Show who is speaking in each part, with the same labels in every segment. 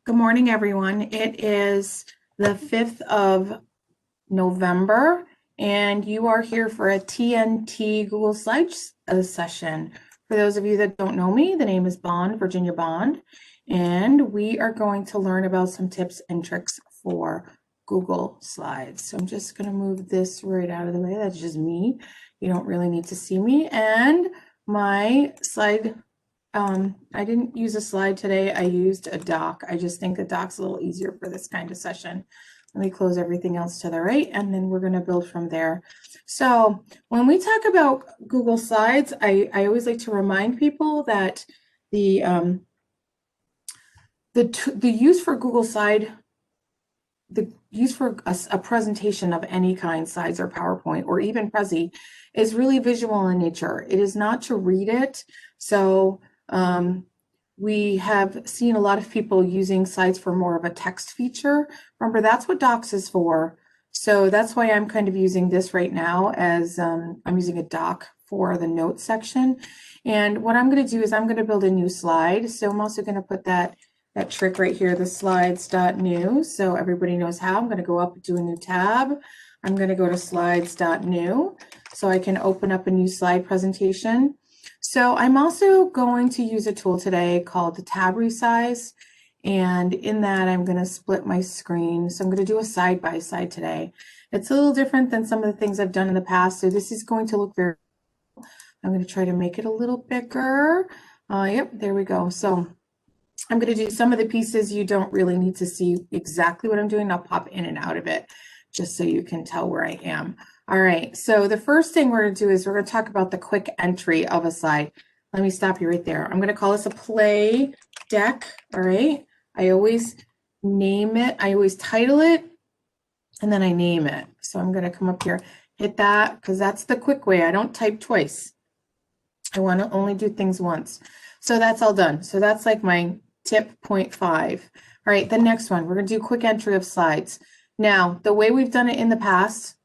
Speaker 1: Good morning, everyone. It is the 5th of November, and you are here for a TNT Google Slides session. For those of you that don't know me, the name is Bond, Virginia Bond, and we are going to learn about some tips and tricks for Google Slides. So I'm just going to move this right out of the way. That's just me. You don't really need to see me. And my slide I didn't use a slide today. I used a doc. I just think the doc's a little easier for this kind of session. Let me close everything else to the right, and then we're going to build from there. So when we talk about Google Slides, I always like to remind people that the use for Google Slide, the use for a presentation of any kind, slides or PowerPoint or even Prezi, is really visual in nature. It is not to read it. So we have seen a lot of people using slides for more of a text feature. Remember, that's what Docs is for. So that's why I'm kind of using this right now as I'm using a doc for the notes section. And what I'm going to do is I'm going to build a new slide. So I'm also going to put that trick right here, the slides.new. So everybody knows how. I'm going to go up to a new tab. I'm going to go to slides.new so I can open up a new slide presentation. So I'm also going to use a tool today called the tab resize, and in that I'm going to split my screen. So I'm going to do a side-by-side today. It's a little different than some of the things I've done in the past, so this is going to look very, I'm going to try to make it a little bigger. Yep, there we go. So I'm going to do some of the pieces. You don't really need to see exactly what I'm doing. I'll pop in and out of it just so you can tell where I am. All right, so the first thing we're going to do is we're going to talk about the quick entry of a slide. Let me stop you right there. I'm going to call this a play deck. All right, I always name it, I always title it, and then I name it. So I'm going to come up here, hit that, because that's the quick way. I don't type twice. I want to only do things once. So that's all done. So that's like my tip 0.5. All right, the next one, we're going to do quick entry of slides. Now, the way we've done it in the past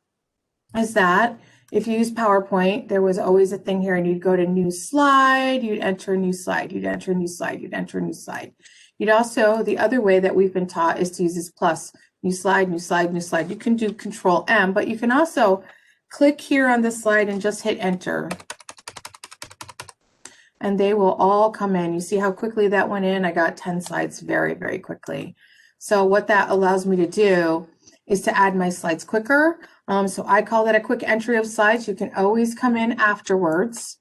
Speaker 1: is that if you use PowerPoint, there was always a thing here, and you'd go to new slide, you'd enter a new slide, you'd enter a new slide, you'd enter a new slide. You'd also, the other way that we've been taught is to use this plus, new slide, new slide, new slide. You can do Control M, but you can also click here on the slide and just hit enter. And they will all come in. You see how quickly that went in? I got 10 slides very, very quickly. So what that allows me to do is to add my slides quicker. So I call that a quick entry of slides. You can always come in afterwards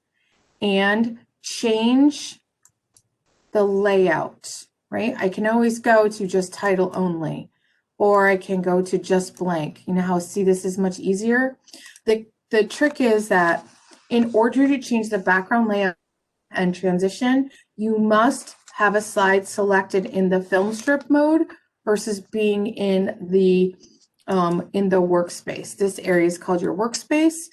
Speaker 1: and change the layout, right? I can always go to just title only, or I can go to just blank. You know how, see, this is much easier. The trick is that in order to change the background layout and transition, you must have a slide selected in the film strip mode versus being in the workspace. This area is called your workspace.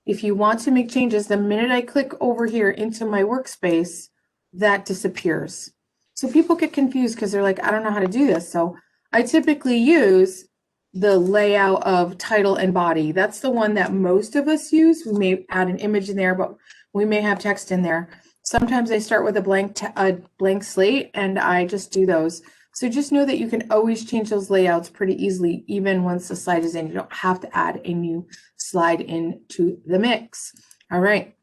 Speaker 1: If you want to make changes, the minute I click over here into my workspace, that disappears. So people get confused because they're like, I don't know how to do this. So I typically use the layout of title and body. That's the one that most of us use. We may add an image in there, but we may have text in there. Sometimes I start with a blank slate, and I just do those. So just know that you can always change those layouts pretty easily, even once the slide is in. You don't have to add a new slide into the mix. All right,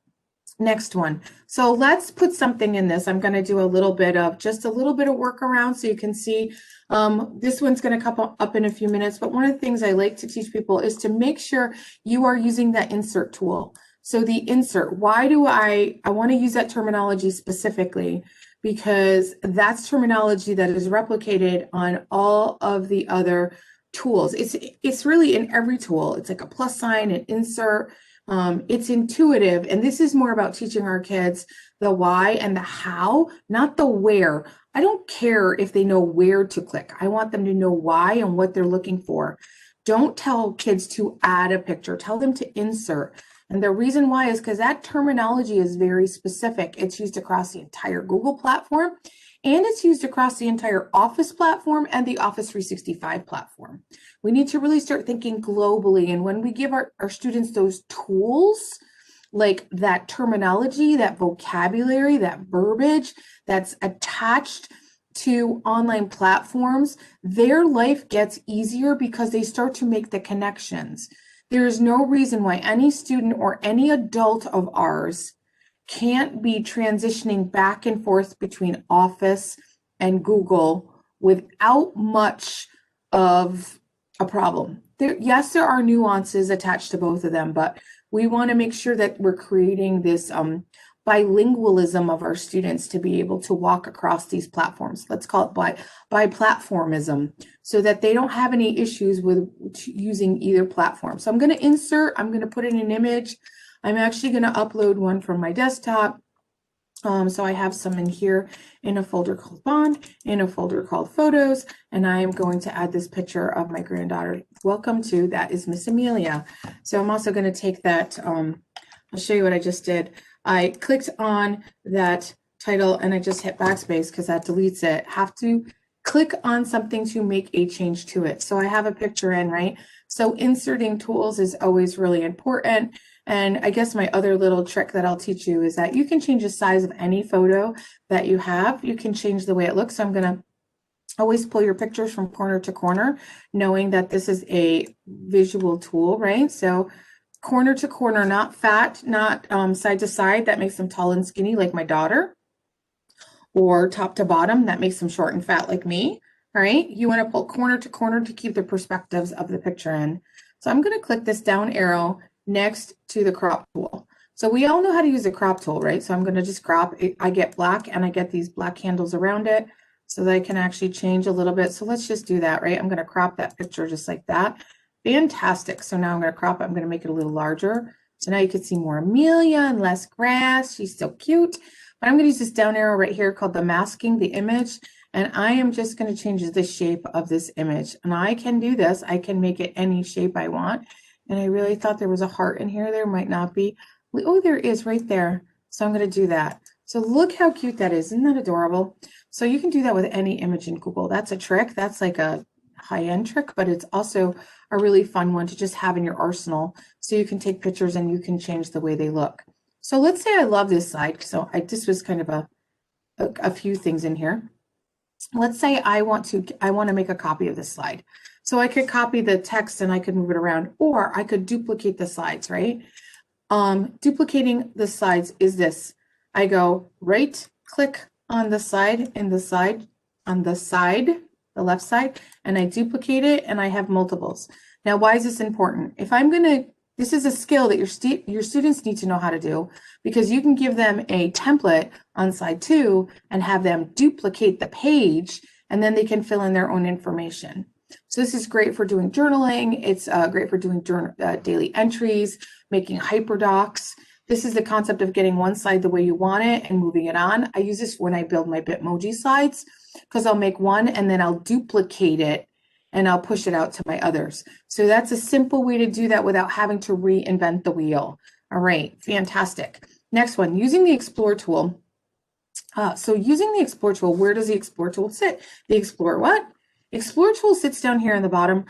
Speaker 1: next one. So let's put something in this. I'm going to do just a little bit of workaround so you can see. This one's going to come up in a few minutes, but one of the things I like to teach people is to make sure you are using that insert tool. So the insert, why do I want to use that terminology specifically? Because that's terminology that is replicated on all of the other tools. It's really in every tool. It's like a plus sign, an insert. It's intuitive, and this is more about teaching our kids the why and the how, not the where. I don't care if they know where to click. I want them to know why and what they're looking for. Don't tell kids to add a picture. Tell them to insert. And the reason why is because that terminology is very specific. It's used across the entire Google platform, and it's used across the entire Office platform and the Office 365 platform. We need to really start thinking globally. And when we give our students those tools, like that terminology, that vocabulary, that verbiage that's attached to online platforms, their life gets easier because they start to make the connections. There is no reason why any student or any adult of ours can't be transitioning back and forth between Office and Google without much of a problem. Yes, there are nuances attached to both of them, but we want to make sure that we're creating this bilingualism of our students to be able to walk across these platforms. Let's call it bi-platformism, so that they don't have any issues with using either platform. So I'm going to insert, I'm going to put in an image. I'm actually going to upload one from my desktop. So I have some in here in a folder called Bond, in a folder called Photos, and I am going to add this picture of my granddaughter. Welcome to, that is Miss Amelia. So I'm also going to take that, I'll show you what I just did. I clicked on that title and I just hit backspace because that deletes it. Have to click on something to make a change to it. So I have a picture in, right? So inserting tools is always really important. And I guess my other little trick that I'll teach you is that you can change the size of any photo that you have. You can change the way it looks. So I'm going to always pull your pictures from corner to corner, knowing that this is a visual tool, right? So corner to corner, not fat, not side to side. That makes them tall and skinny like my daughter. Or top to bottom, that makes them short and fat like me. All right, you want to pull corner to corner to keep the perspectives of the picture in. So I'm going to click this down arrow next to the crop tool. So we all know how to use a crop tool, right? So I'm going to just crop it. I get black and I get these black handles around it so that I can actually change a little bit. So let's just do that, right? I'm going to crop that picture just like that. Fantastic. So now I'm going to crop it. I'm going to make it a little larger. So now you can see more Amelia and less grass. She's so cute. But I'm going to use this down arrow right here called the masking the image. And I am just going to change the shape of this image. And I can do this. I can make it any shape I want. And I really thought there was a heart in here. There might not be. Oh, there is right there. So I'm going to do that. So look how cute that is. Isn't that adorable? So you can do that with any image in Google. That's a trick. That's like a high-end trick, but it's also a really fun one to just have in your arsenal. So you can take pictures and you can change the way they look. So let's say I love this slide. So this was kind of a few things in here. Let's say I want to make a copy of this slide. So I could copy the text and I could move it around, or I could duplicate the slides, right? Duplicating the slides is this. I go right click on the slide on the left side, and I duplicate it and I have multiples. Now, why is this important? If I'm going to, this is a skill that your students need to know how to do, because you can give them a template on slide 2 and have them duplicate the page, and then they can fill in their own information. So this is great for doing journaling. It's great for doing daily entries, making hyperdocs. This is the concept of getting one slide the way you want it and moving it on. I use this when I build my Bitmoji slides, because I'll make one and then I'll duplicate it and I'll push it out to my others. So that's a simple way to do that without having to reinvent the wheel. All right, fantastic. Next one, using the Explore tool. So using the Explore tool, where does the Explore tool sit? The Explore what? Explore tool sits down here in the bottom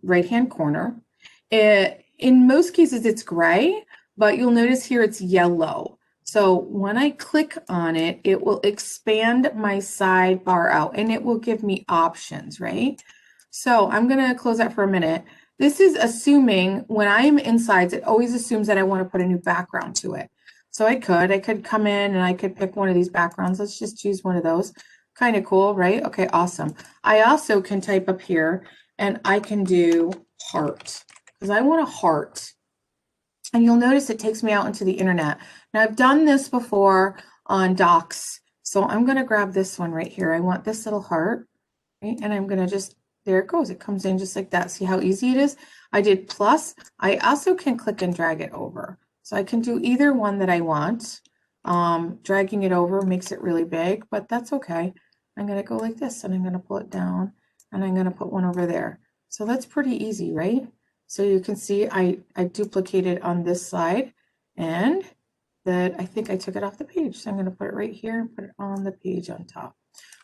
Speaker 1: right-hand corner. In most cases, it's gray, but you'll notice here it's yellow. So when I click on it, it will expand my sidebar out and it will give me options, right? So I'm going to close that for a minute. This is assuming when I'm in slides, it always assumes that I want to put a new background to it. So I could come in and I could pick one of these backgrounds. Let's just choose one of those. Kind of cool, right? Okay, awesome. I also can type up here and I can do heart because I want a heart. And you'll notice it takes me out into the internet. Now I've done this before on docs. So I'm going to grab this one right here. I want this little heart, right? And I'm going to just, there it goes. It comes in just like that. See how easy it is? I did plus. I also can click and drag it over. So I can do either one that I want. Dragging it over makes it really big, but that's okay. I'm going to go like this and I'm going to pull it down and I'm going to put one over there. So that's pretty easy, right? So you can see I duplicated on this slide and that I think I took it off the page. So I'm going to put it right here and put it on the page on top.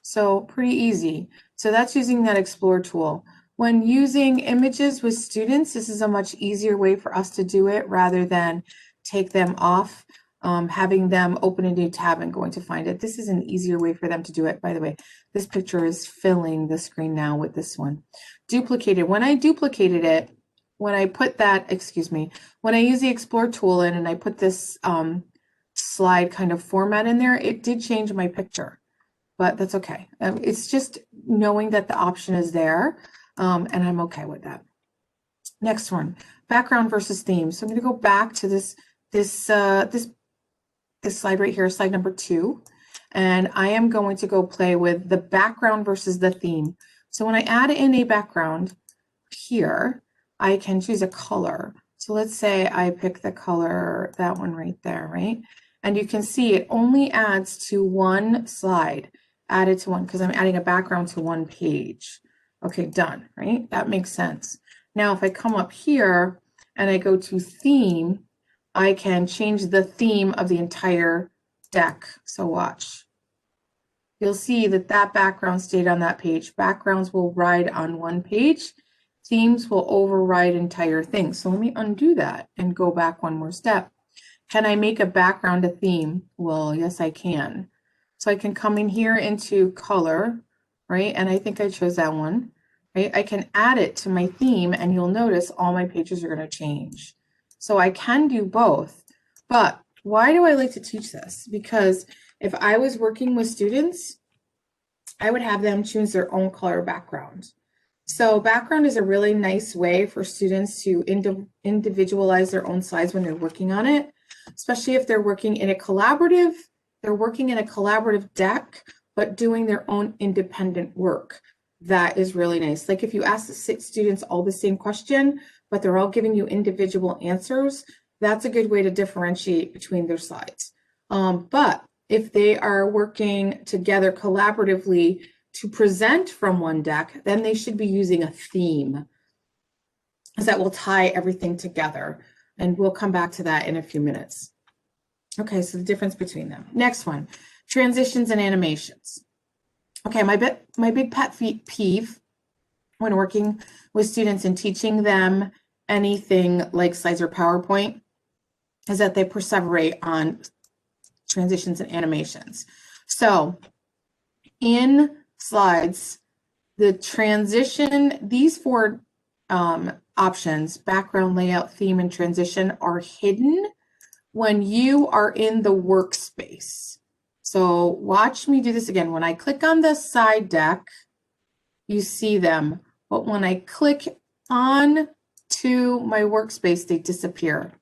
Speaker 1: So pretty easy. So that's using that Explore tool. When using images with students, this is a much easier way for us to do it rather than take them off having them open a new tab and going to find it. This is an easier way for them to do it. By the way, this picture is filling the screen now with this one. Duplicated. When I duplicated it, when I put that, excuse me, when I use the Explore tool in and I put this slide kind of format in there, it did change my picture, but that's okay. It's just knowing that the option is there, and I'm okay with that. Next one, background versus theme. So I'm going to go back to this slide right here, slide number 2, and I am going to go play with the background versus the theme. So when I add in a background here, I can choose a color. So let's say I pick the color, that one right there, right? And you can see it only adds to one slide, added to one, because I'm adding a background to one page. Okay, done, right? That makes sense. Now, if I come up here and I go to theme, I can change the theme of the entire deck. So watch. You'll see that that background stayed on that page. Backgrounds will ride on one page. Themes will override entire things. So let me undo that and go back one more step. Can I make a background a theme? Well, yes, I can. So I can come in here into color, right? And I think I chose that one, right? I can add it to my theme and you'll notice all my pages are going to change. So I can do both. But why do I like to teach this? Because if I was working with students, I would have them choose their own color background. So background is a really nice way for students to individualize their own slides when they're working on it, especially if they're working in a collaborative, deck, but doing their own independent work. That is really nice. Like if you ask the 6 students all the same question, but they're all giving you individual answers, that's a good way to differentiate between their slides. But if they are working together collaboratively to present from one deck, then they should be using a theme that will tie everything together. And we'll come back to that in a few minutes. Okay, so the difference between them. Next one, transitions and animations. Okay, my big pet peeve when working with students and teaching them anything like slides or PowerPoint is that they perseverate on transitions and animations. So in slides, the transition, these 4 options, background, layout, theme, and transition, are hidden when you are in the workspace. So watch me do this again. When I click on the side deck, you see them, but when I click on to my workspace, they disappear.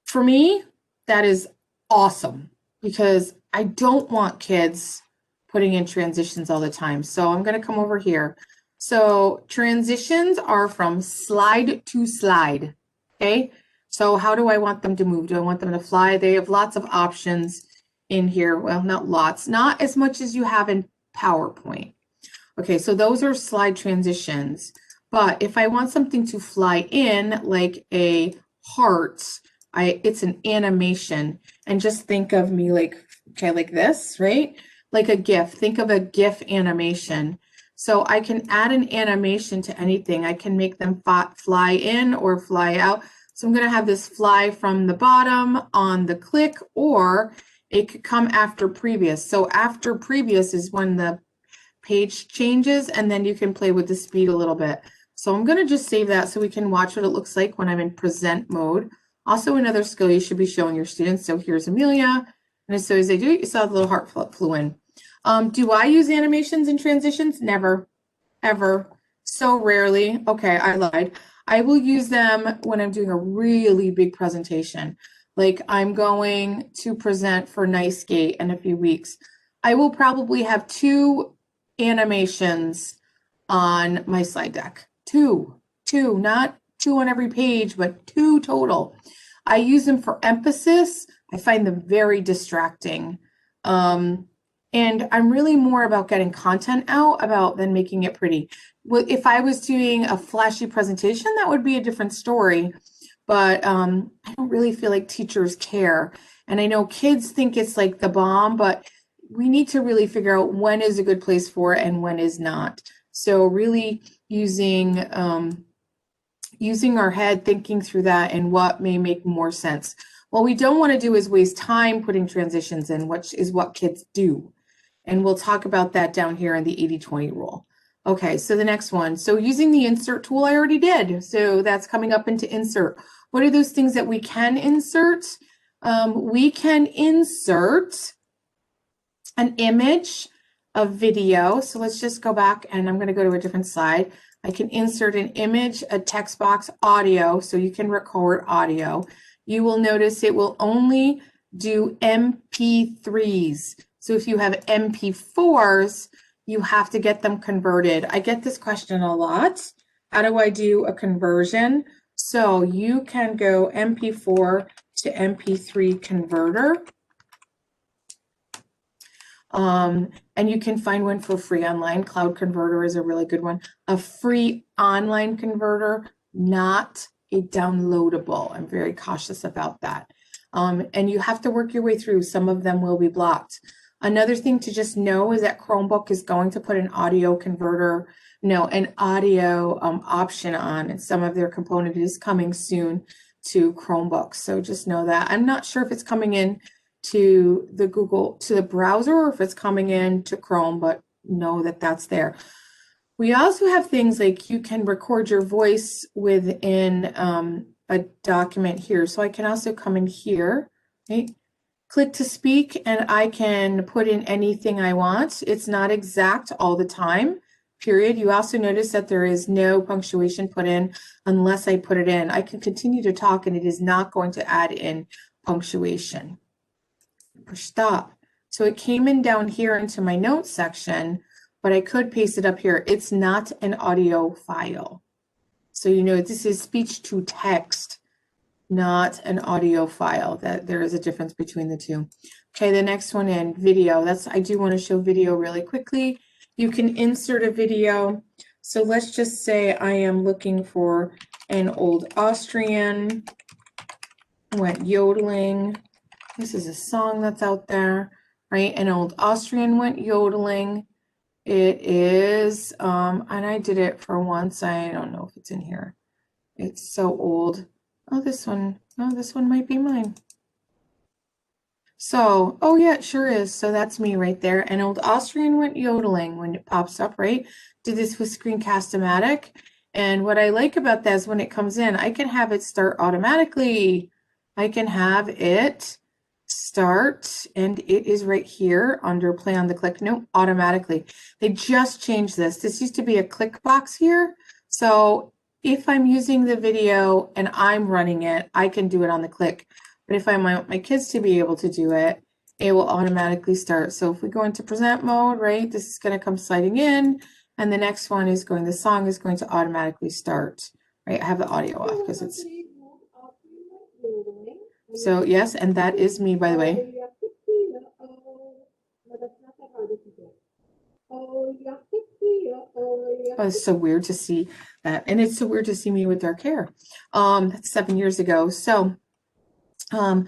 Speaker 1: For me, that is awesome because I don't want kids putting in transitions all the time. So I'm going to come over here. So transitions are from slide to slide. Okay. So how do I want them to move? Do I want them to fly? They have lots of options in here. Well, not lots, not as much as you have in PowerPoint. Okay. So those are slide transitions. But if I want something to fly in like a heart, it's an animation. And just think of me like, okay, like this, right? Like a GIF. Think of a GIF animation. So I can add an animation to anything. I can make them fly in or fly out. So I'm going to have this fly from the bottom on the click, or it could come after previous. So after previous is when the page changes, and then you can play with the speed a little bit. So I'm going to just save that so we can watch what it looks like when I'm in present mode. Also, another skill you should be showing your students. So here's Amelia. And as soon as they do it, you saw the little heart flew in. Do I use animations and transitions? Never, ever. So rarely. Okay, I lied. I will use them when I'm doing a really big presentation. Like I'm going to present for NiceGate in a few weeks. I will probably have 2 animations on my slide deck. 2, not 2 on every page, but 2 total. I use them for emphasis. I find them very distracting. And I'm really more about getting content out than making it pretty. If I was doing a flashy presentation, that would be a different story. But I don't really feel like teachers care. And I know kids think it's like the bomb, but we need to really figure out when is a good place for it and when is not. So really using our head, thinking through that and what may make more sense. What we don't want to do is waste time putting transitions in, which is what kids do. And we'll talk about that down here in the 80-20 rule. Okay, so the next one. So using the insert tool, I already did. So that's coming up into insert. What are those things that we can insert? We can insert an image, a video. So let's just go back and I'm going to go to a different slide. I can insert an image, a text box, audio, so you can record audio. You will notice it will only do MP3s. So if you have MP4s, you have to get them converted. I get this question a lot. How do I do a conversion? So you can go MP4 to MP3 converter. And you can find one for free online. Cloud Converter is a really good one. A free online converter, not a downloadable. I'm very cautious about that. And you have to work your way through. Some of them will be blocked. Another thing to just know is that Chromebook is going to put an audio converter, an audio option on, and some of their component is coming soon to Chromebooks. So just know that. I'm not sure if it's coming in to the browser or if it's coming in to Chrome, but know that that's there. We also have things like you can record your voice within a document here. So I can also come in here, right? Click to speak, and I can put in anything I want. It's not exact all the time, period. You also notice that there is no punctuation put in unless I put it in. I can continue to talk and it is not going to add in punctuation. Push stop. So it came in down here into my notes section, but I could paste it up here. It's not an audio file. So this is speech to text, not an audio file. That there is a difference between the two. Okay, the next one in video. I do want to show video really quickly. You can insert a video. So let's just say I am looking for an old Austrian went yodeling. This is a song that's out there, right? An old Austrian went yodeling. It is, and I did it for once. I don't know if it's in here. It's so old. Oh, this one might be mine. So, oh yeah, it sure is. So that's me right there. An old Austrian went yodeling when it pops up, right? Did this with Screencast-O-Matic. And what I like about that is when it comes in, I can have it start automatically. I can have it start, and it is right here under play on the click. No, automatically. They just changed this. This used to be a click box here. So if I'm using the video and I'm running it, I can do it on the click. But if I want my kids to be able to do it, it will automatically start. So if we go into present mode, right, this is going to come sliding in, and the next one is the song is going to automatically start, right? I have the audio off because it's, so yes, and that is me, by the way. Oh, it's so weird to see that. And it's so weird to see me with dark hair. That's 7 years ago. So I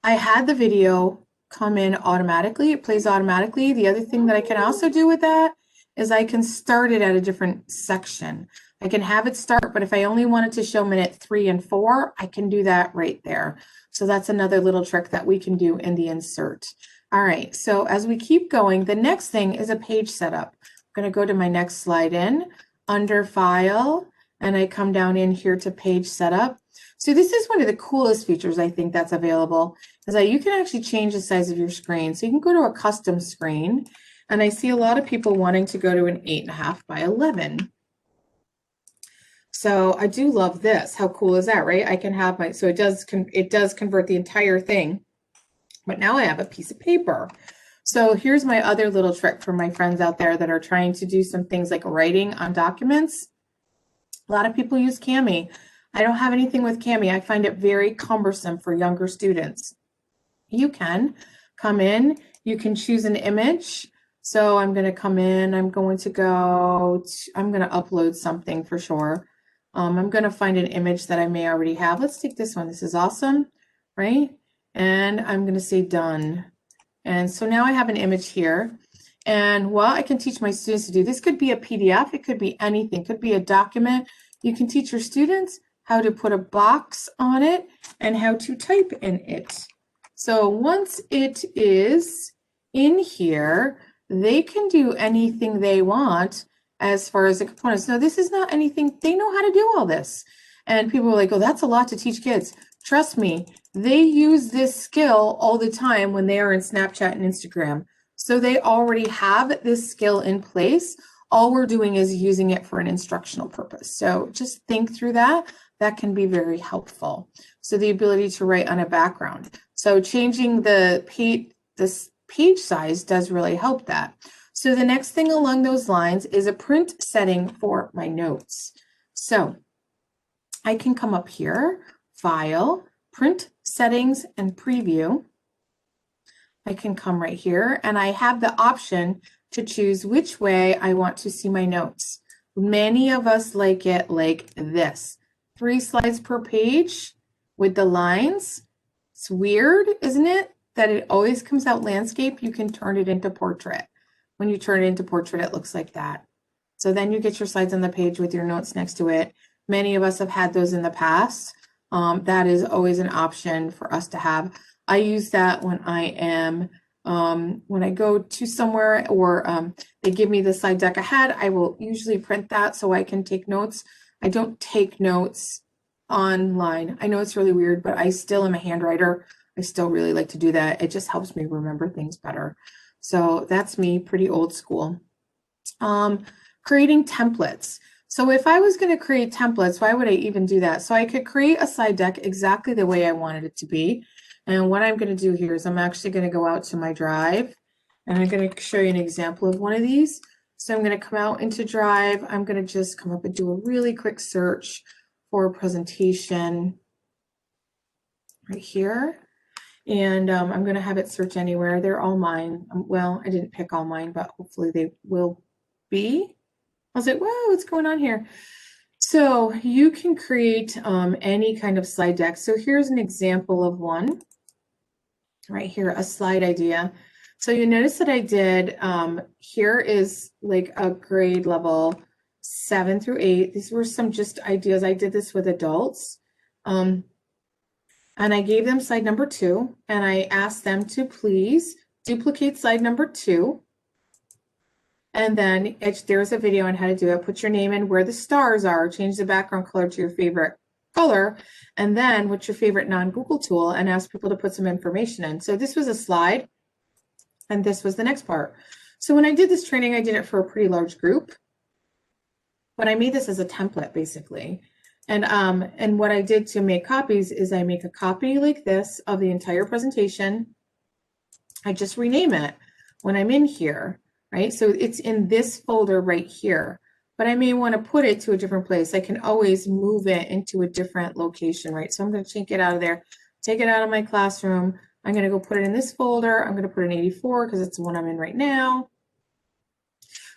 Speaker 1: had the video come in automatically. It plays automatically. The other thing that I can also do with that is I can start it at a different section. I can have it start, but if I only wanted to show minute 3 and 4, I can do that right there. So that's another little trick that we can do in the insert. All right, so as we keep going, the next thing is a page setup. I'm going to go to my next slide in, under File, and I come down in here to Page Setup. So this is one of the coolest features I think that's available, is that you can actually change the size of your screen. So you can go to a custom screen, and I see a lot of people wanting to go to an 8.5 by 11. So I do love this. How cool is that, right? I can have my, so it does convert the entire thing, but now I have a piece of paper. So here's my other little trick for my friends out there that are trying to do some things like writing on documents. A lot of people use Cami. I don't have anything with Cami. I find it very cumbersome for younger students. You can come in, you can choose an image. So I'm going to come in, I'm going to upload something for sure. I'm going to find an image that I may already have. Let's take this one. This is awesome, right? And I'm going to say done. And so now I have an image here. And what I can teach my students to do, this could be a PDF, it could be anything, it could be a document. You can teach your students how to put a box on it, and how to type in it. So once it is in here, they can do anything they want as far as the components. Now, this is not anything, they know how to do all this. And people are like, oh, that's a lot to teach kids. Trust me, they use this skill all the time when they are in Snapchat and Instagram. So they already have this skill in place. All we're doing is using it for an instructional purpose. So just think through that. That can be very helpful. So the ability to write on a background. So changing the page size does really help that. So the next thing along those lines is a print setting for my notes. So I can come up here, File, Print Settings, and Preview. I can come right here, and I have the option to choose which way I want to see my notes. Many of us like it like this. 3 slides per page with the lines. It's weird, isn't it? That it always comes out landscape. You can turn it into portrait. When you turn it into portrait, it looks like that. So then you get your slides on the page with your notes next to it. Many of us have had those in the past. That is always an option for us to have. I use that when I am, when I go to somewhere or they give me the slide deck ahead, I will usually print that so I can take notes. I don't take notes online. I know it's really weird, but I still am a handwriter. I still really like to do that. It just helps me remember things better. So that's me, pretty old school. Creating templates. So if I was going to create templates, why would I even do that? So I could create a slide deck exactly the way I wanted it to be. And what I'm going to do here is I'm actually going to go out to my Drive, and I'm going to show you an example of one of these. So I'm going to come out into Drive. I'm going to just come up and do a really quick search for a presentation right here. And I'm going to have it search anywhere. They're all mine. Well, I didn't pick all mine, but hopefully they will be. I was like, whoa, what's going on here? So you can create any kind of slide deck. So here's an example of one right here, a slide idea. So you notice that I did, here is like a grade level 7 through 8. These were some just ideas. I did this with adults. And I gave them slide number 2, and I asked them to please duplicate slide number 2. And then there's a video on how to do it. Put your name in where the stars are, change the background color to your favorite color, and then what's your favorite non-Google tool, and ask people to put some information in. So this was a slide, and this was the next part. So when I did this training, I did it for a pretty large group, but I made this as a template basically. And what I did to make copies is I make a copy like this of the entire presentation. I just rename it when I'm in here. Right? So it's in this folder right here, but I may want to put it to a different place. I can always move it into a different location, right? So I'm going to take it out of there, take it out of my classroom. I'm going to go put it in this folder. I'm going to put it in 84 because it's the one I'm in right now.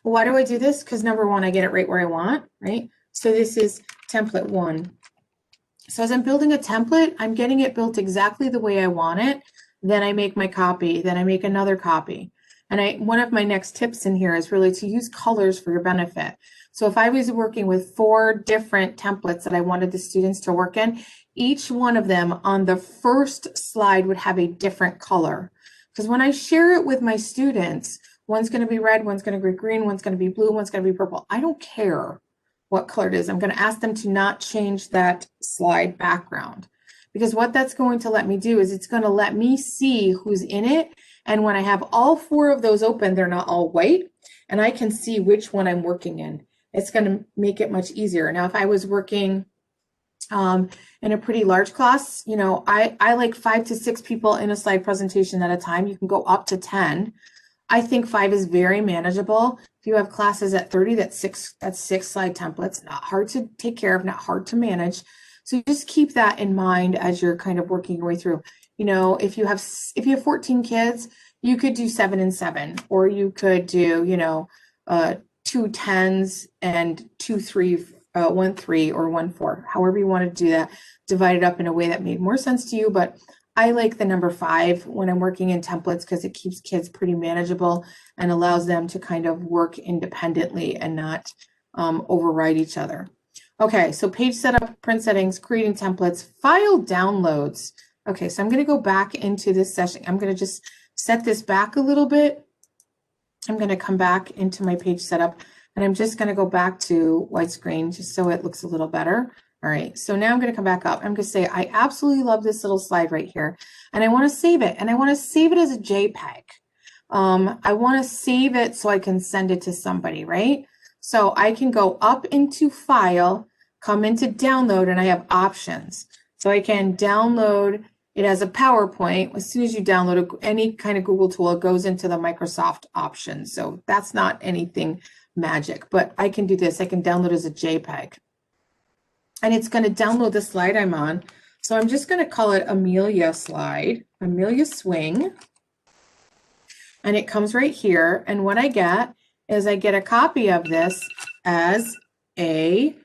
Speaker 1: Why do I do this? Because number one, I get it right where I want, right? So this is template 1. So as I'm building a template, I'm getting it built exactly the way I want it. Then I make my copy, then I make another copy. And one of my next tips in here is really to use colors for your benefit. So if I was working with 4 different templates that I wanted the students to work in, each one of them on the first slide would have a different color. Because when I share it with my students, one's going to be red, one's going to be green, one's going to be blue, one's going to be purple. I don't care what color it is. I'm going to ask them to not change that slide background. Because what that's going to let me do is it's going to let me see who's in it. And when I have all 4 of those open, they're not all white, and I can see which one I'm working in. It's going to make it much easier. Now, if I was working in a pretty large class, you know, I like 5 to 6 people in a slide presentation at a time. You can go up to 10. I think 5 is very manageable. If you have classes at 30, that's 6 slide templates, not hard to take care of, not hard to manage. So just keep that in mind as you're kind of working your way through. You know, if you have 14 kids, you could do 7 and 7, or you could do, you know, 2 10s and 2 3, 1 3, or 1 4. However you want to do that, divide it up in a way that made more sense to you. But I like the number 5 when I'm working in templates because it keeps kids pretty manageable and allows them to kind of work independently and not override each other. Okay, so page setup, print settings, creating templates, file downloads. Okay, so I'm going to go back into this session. I'm going to just set this back a little bit. I'm going to come back into my page setup, and I'm just going to go back to widescreen just so it looks a little better. All right, so now I'm going to come back up. I'm going to say I absolutely love this little slide right here, and I want to save it, and I want to save it as a JPEG. I want to save it so I can send it to somebody, right? So I can go up into File, come into Download, and I have options. So I can download it as a PowerPoint. As soon as you download any kind of Google tool, it goes into the Microsoft options. So that's not anything magic, but I can do this. I can download as a JPEG. And it's going to download the slide I'm on. So I'm just going to call it Amelia slide, Amelia swing. And it comes right here. And what I get is I get a copy of this as a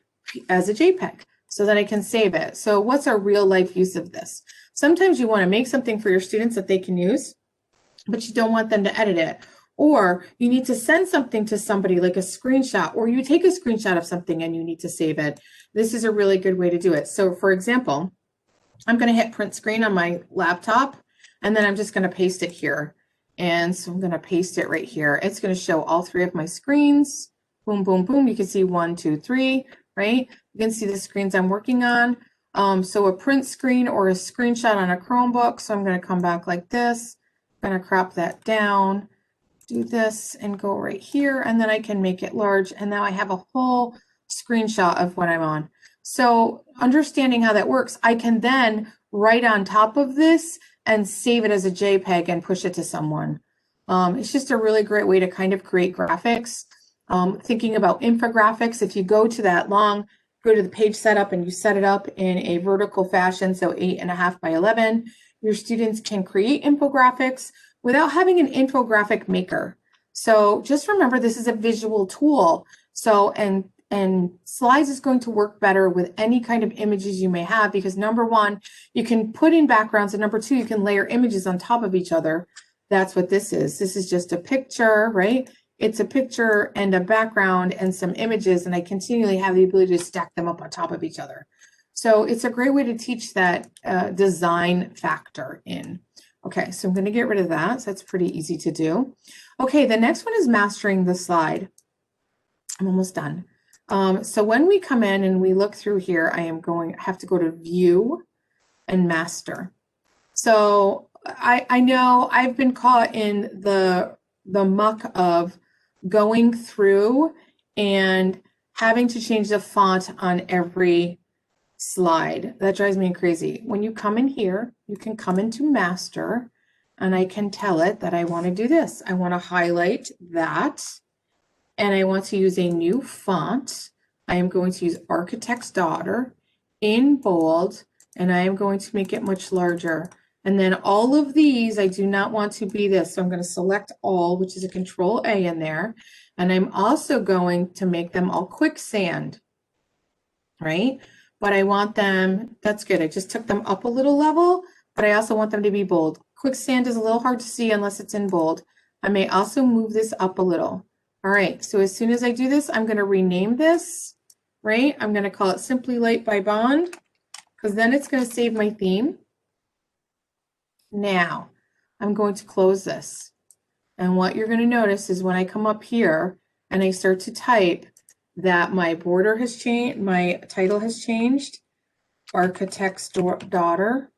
Speaker 1: JPEG so that I can save it. So what's our real life use of this? Sometimes you want to make something for your students that they can use, but you don't want them to edit it. Or you need to send something to somebody like a screenshot, or you take a screenshot of something and you need to save it. This is a really good way to do it. So for example, I'm going to hit print screen on my laptop, and then I'm just going to paste it here. And so I'm going to paste it right here. It's going to show all three of my screens. Boom, boom, boom. You can see 1, 2, 3, right? You can see the screens I'm working on. So a print screen or a screenshot on a Chromebook. So I'm going to come back like this. I'm going to crop that down, do this, and go right here. And then I can make it large. And now I have a whole screenshot of what I'm on. So understanding how that works, I can then write on top of this and save it as a JPEG and push it to someone. It's just a really great way to kind of create graphics. Thinking about infographics, if you go to the page setup and you set it up in a vertical fashion, so 8.5 by 11, your students can create infographics without having an infographic maker. So just remember, this is a visual tool. So, and Slides is going to work better with any kind of images you may have, because number one, you can put in backgrounds, and number two, you can layer images on top of each other. That's what this is. This is just a picture, right? It's a picture and a background and some images, and I continually have the ability to stack them up on top of each other. So it's a great way to teach that design factor in. Okay, so I'm going to get rid of that. So that's pretty easy to do. Okay, the next one is mastering the slide. I'm almost done. So when we come in and we look through here, I have to go to View and Master. So I know I've been caught in the muck of going through and having to change the font on every slide. That drives me crazy. When you come in here, you can come into Master, and I can tell it that I want to do this. I want to highlight that. And I want to use a new font. I am going to use Architect's Daughter in bold, and I am going to make it much larger. And then all of these, I do not want to be this. So I'm going to select all, which is a Control A in there. And I'm also going to make them all quicksand, right? But I want them, that's good. I just took them up a little level, but I also want them to be bold. Quicksand is a little hard to see unless it's in bold. I may also move this up a little. All right, so as soon as I do this, I'm going to rename this, right? I'm going to call it Simply Light by Bond, because then it's going to save my theme. Now, I'm going to close this. And what you're going to notice is when I come up here and I start to type, that my border has changed, my title has changed, Architect's Daughter.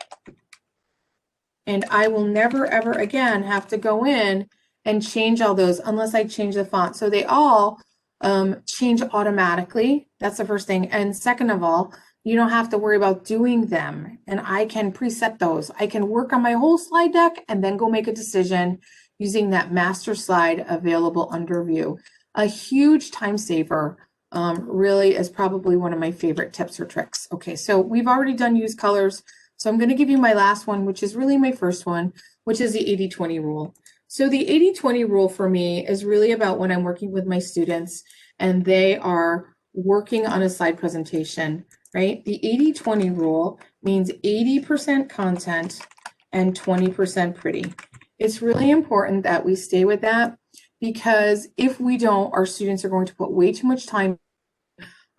Speaker 1: And I will never, ever again have to go in and change all those unless I change the font. So they all change automatically. That's the first thing. And second of all, you don't have to worry about doing them. And I can preset those. I can work on my whole slide deck and then go make a decision using that master slide available under View. A huge time saver. Really is probably one of my favorite tips or tricks. Okay, so we've already done use colors. So I'm going to give you my last one, which is really my first one, which is the 80-20 rule. So the 80-20 rule for me is really about when I'm working with my students and they are working on a slide presentation, right? The 80-20 rule means 80% content and 20% pretty. It's really important that we stay with that, because if we don't, our students are going to put way too much time,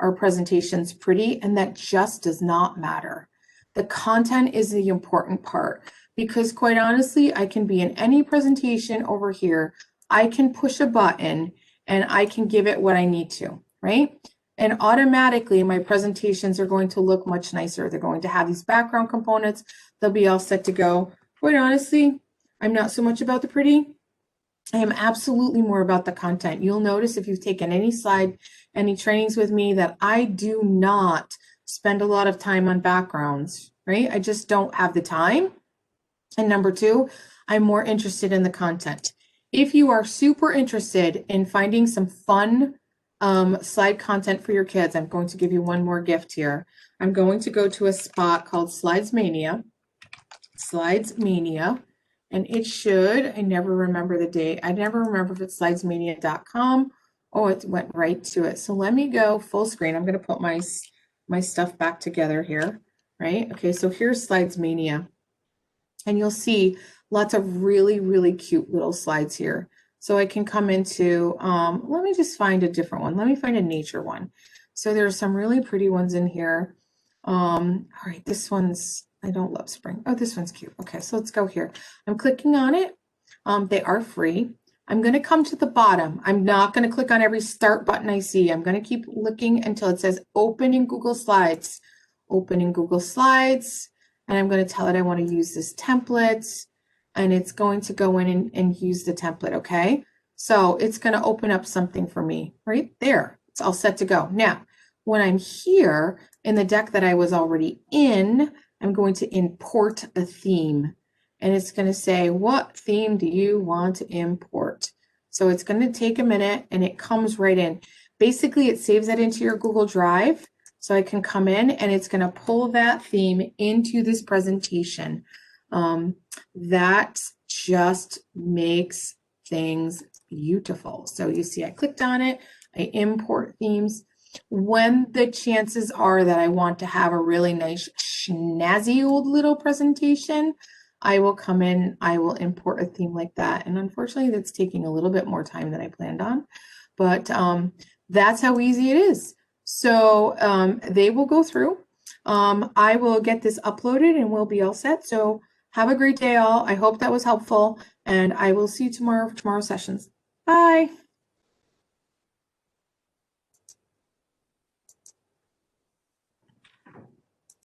Speaker 1: our presentations pretty, and that just does not matter. The content is the important part, because quite honestly, I can be in any presentation over here. I can push a button and I can give it what I need to, right? And automatically my presentations are going to look much nicer. They're going to have these background components. They'll be all set to go. Quite honestly, I'm not so much about the pretty. I am absolutely more about the content. You'll notice if you've taken any slide, any trainings with me, that I do not spend a lot of time on backgrounds, right? I just don't have the time. And number two, I'm more interested in the content. If you are super interested in finding some fun slide content for your kids, I'm going to give you one more gift here. I'm going to go to a spot called Slides Mania, and it should, I never remember the date. I never remember if it's slidesmania.com. Oh, it went right to it. So let me go full screen. I'm going to put my stuff back together here, right? Okay, so here's Slides Mania. And you'll see lots of really, really cute little slides here. So I can come into, let me just find a different one. Let me find a nature one. So there are some really pretty ones in here. All right, this one's, I don't love spring. Oh, this one's cute. Okay, so let's go here. I'm clicking on it. They are free. I'm going to come to the bottom. I'm not going to click on every start button I see. I'm going to keep looking until it says open in Google Slides. Open in Google Slides. And I'm going to tell it I want to use this template, and it's going to go in and use the template, okay? So it's going to open up something for me right there. It's all set to go. Now, when I'm here in the deck that I was already in, I'm going to import a theme, and it's going to say, what theme do you want to import? So it's going to take a minute, and it comes right in. Basically, it saves that into your Google Drive. So I can come in and it's going to pull that theme into this presentation. That just makes things beautiful. So you see, I clicked on it, I import themes. When the chances are that I want to have a really nice snazzy old little presentation, I will come in, I will import a theme like that. And unfortunately, that's taking a little bit more time than I planned on, but that's how easy it is. So they will go through. I will get this uploaded and we'll be all set. So have a great day all. I hope that was helpful, and I will see you tomorrow for tomorrow's sessions. Bye.